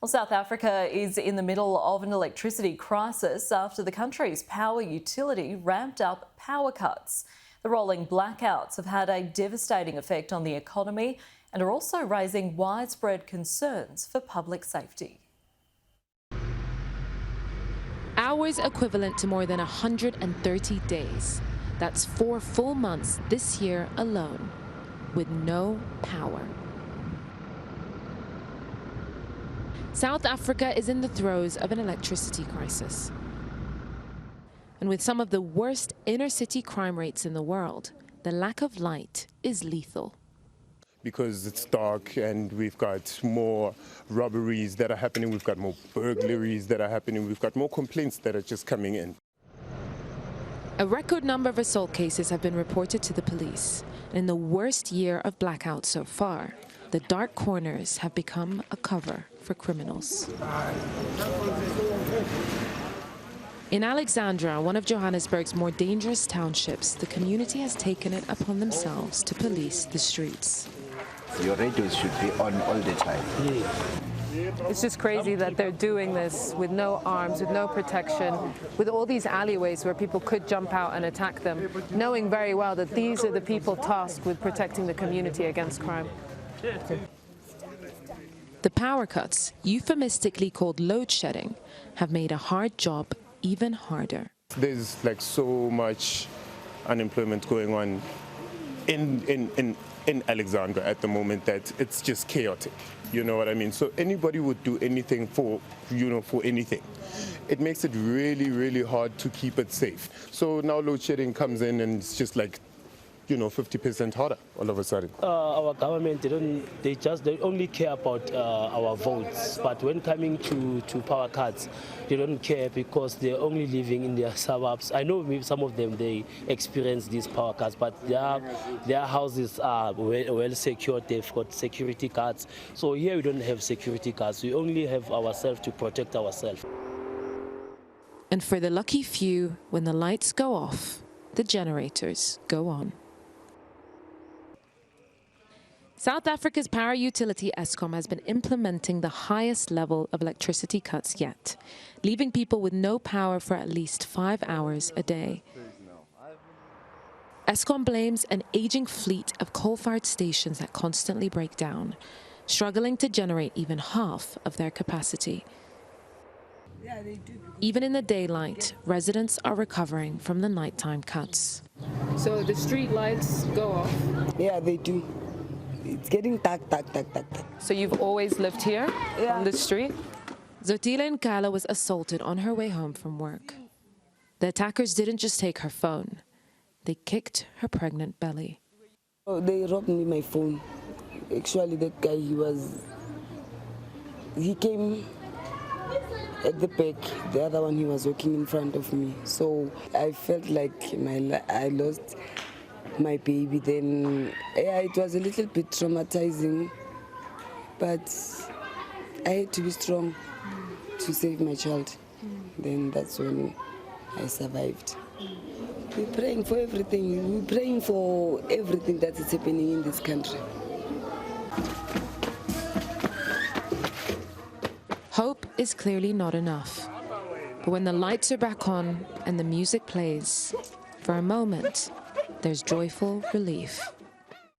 Well, South Africa is in the middle of an electricity crisis after the country's power utility ramped up power cuts. The rolling blackouts have had a devastating effect on the economy and are also raising widespread concerns for public safety. Hours equivalent to more than 130 days. That's 4 full months this year alone, with no power. South Africa is in the throes of an electricity crisis. And with some of the worst inner-city crime rates in the world, the lack of light is lethal. Because it's dark and we've got more robberies that are happening, we've got more burglaries that are happening, we've got more complaints that are just coming in. A record number of assault cases have been reported to the police. And in the worst year of blackouts so far, the dark corners have become a cover for criminals. In Alexandra, one of Johannesburg's more dangerous townships, the community has taken it upon themselves to police the streets. Your radios should be on all the time. It's just crazy that they're doing this with no arms, with no protection, with all these alleyways where people could jump out and attack them, knowing very well that these are the people tasked with protecting the community against crime. The power cuts, euphemistically called load shedding, have made a hard job even harder. There's like so much unemployment going on in Alexandra at the moment that it's just chaotic. You know what I mean? So anybody would do anything for anything. It makes it really, really hard to keep it safe. So now load shedding comes in and it's just like, 50% harder all of a sudden. Our government, they only care about our votes. But when coming to power cuts, they don't care because they're only living in their suburbs. I know maybe some of them, they experience these power cuts, but their houses are well secured. They've got security guards. So here we don't have security guards. We only have ourselves to protect ourselves. And for the lucky few, when the lights go off, the generators go on. South Africa's power utility Eskom has been implementing the highest level of electricity cuts yet, leaving people with no power for at least 5 hours a day. Eskom blames an aging fleet of coal-fired stations that constantly break down, struggling to generate even half of their capacity. Even in the daylight, residents are recovering from the nighttime cuts. So the street lights go off? Yeah, they do. It's getting dark. So you've always lived here on the street? Zotile Nkala was assaulted on her way home from work. The attackers didn't just take her phone, they kicked her pregnant belly. Oh, they robbed me my phone. Actually, that guy, he came at the back. The other one, he was walking in front of me. So I felt like I lost my baby. Then it was a little bit traumatizing, but I had to be strong to save my child. Then that's when I survived. We're praying for everything. We're praying for everything that is happening in this country. Hope is clearly not enough. But when the lights are back on and the music plays, for a moment, there's joyful relief.